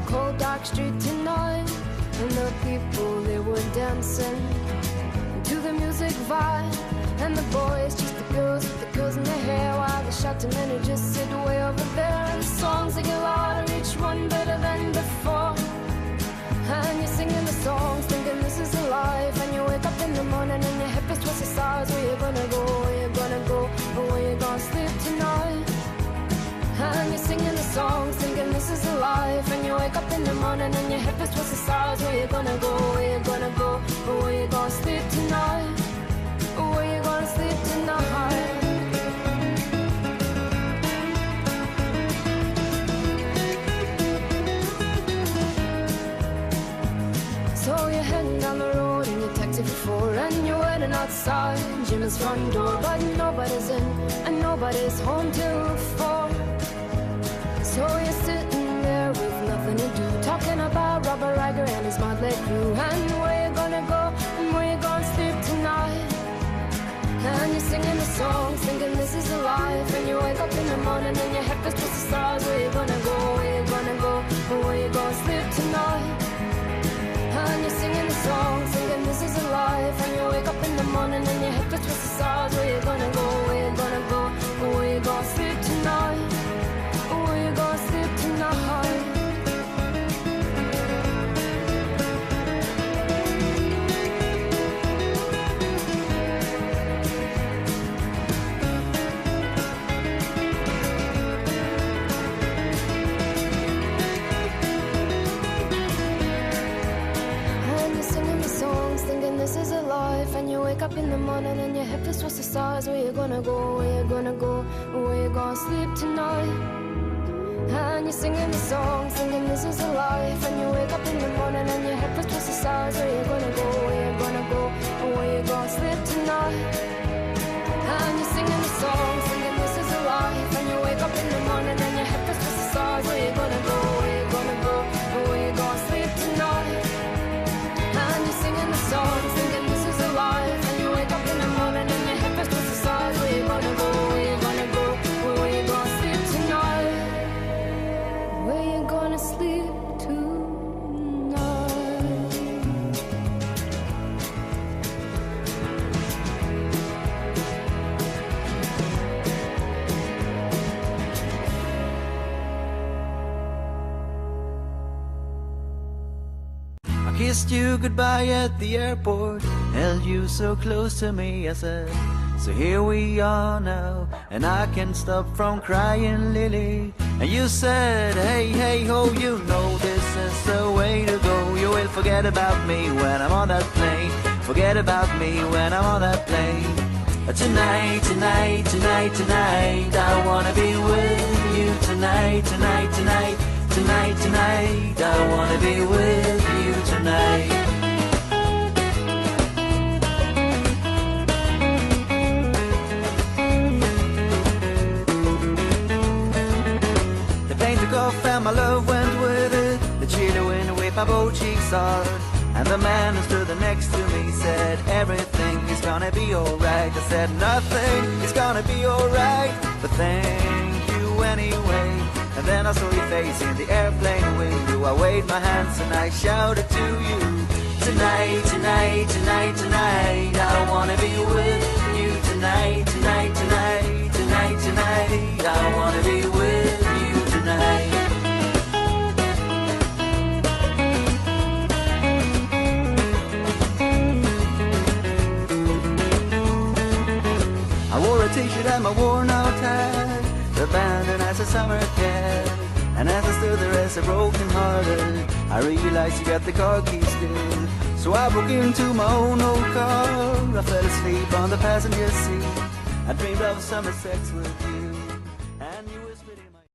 cold dark street tonight, and the people, they were dancing to the music vibe. And the boys chased the girls with the girls in their hair, while the shouting men who just sit way over there. And the songs they get louder, each one better than before. And you're singing the songs, thinking this is a life. And you wake up in the morning and your hip is twisted sides. Where you gonna go, where you gonna go, or where you gonna sleep tonight? And you're singing the songs, thinking this is a life. And you wake up in the morning and your hip is twisted sides. Where you gonna go, where you gonna go, or where you gonna sleep tonight? Where you gonna sleep tonight? So you're heading down the road in your taxi for 4, and you're waiting outside Jim's front door, but nobody's in and nobody's home till 4. So you're sitting there with nothing to do, talking about Robert Riger and his motley crew, and where you gonna go and where you gonna sleep tonight? And you're singing the songs, thinking this is a life. And you wake up in the morning and your head is twisted the stars. Where you gonna go, where you gonna go, or where you gonna sleep tonight? And you're singing the songs, thinking this is a life. And you wake up in the morning and your head is twisted the stars. Where you gonna go, where you gonna go, or where you gonna sleep tonight? Or where you gonna sleep tonight? This is a life. And you wake up in the morning and your hip is twisted sides. Where you gonna go, where you gonna go, where you gonna sleep tonight? And you're singing the songs, thinking this is a life. And you wake up in the morning and your hip is twisted sides. Where you gonna go, where you gonna go, where you gonna sleep tonight? And you're singing the songs, thinking this is a life. And you wake up in the morning and your hip is twisted sides. Where you gonna go, where you gonna go, where you gonna sleep tonight? And you're singing the songs, thinking this is a life. And you wake up in the morning and your hip is twisted sides. Where you gonna go, where you gonna go, where you gonna sleep tonight? Where you gonna sleep tonight? Kissed you goodbye at the airport, held you so close to me, I said, so here we are now, and I can't stop from crying, Lily. And you said, hey, hey, ho, you know this is the way to go. You will forget about me when I'm on that plane, forget about me when I'm on that plane. Tonight, tonight, tonight, tonight, I wanna be with you tonight, tonight, tonight. Tonight, tonight, I wanna be with you tonight. The plane took off and my love went with it. The chilly wind whipped my both cheeks hard. And the man who stood next to me said, everything is gonna be alright. I said, nothing is gonna be alright, but thank you anyway. And then I saw your face in the airplane window. I waved my hands and I shouted to you, tonight, tonight, tonight, tonight, I wanna be with you tonight, tonight, tonight, tonight, tonight, I wanna be with you tonight. I wore a t-shirt and my worn out hat, abandoned as a summer cat. And as I stood there as a broken hearted, I realized you got the car keys still. So I broke into my own old car. I fell asleep on the passenger seat. I dreamed of summer sex with you.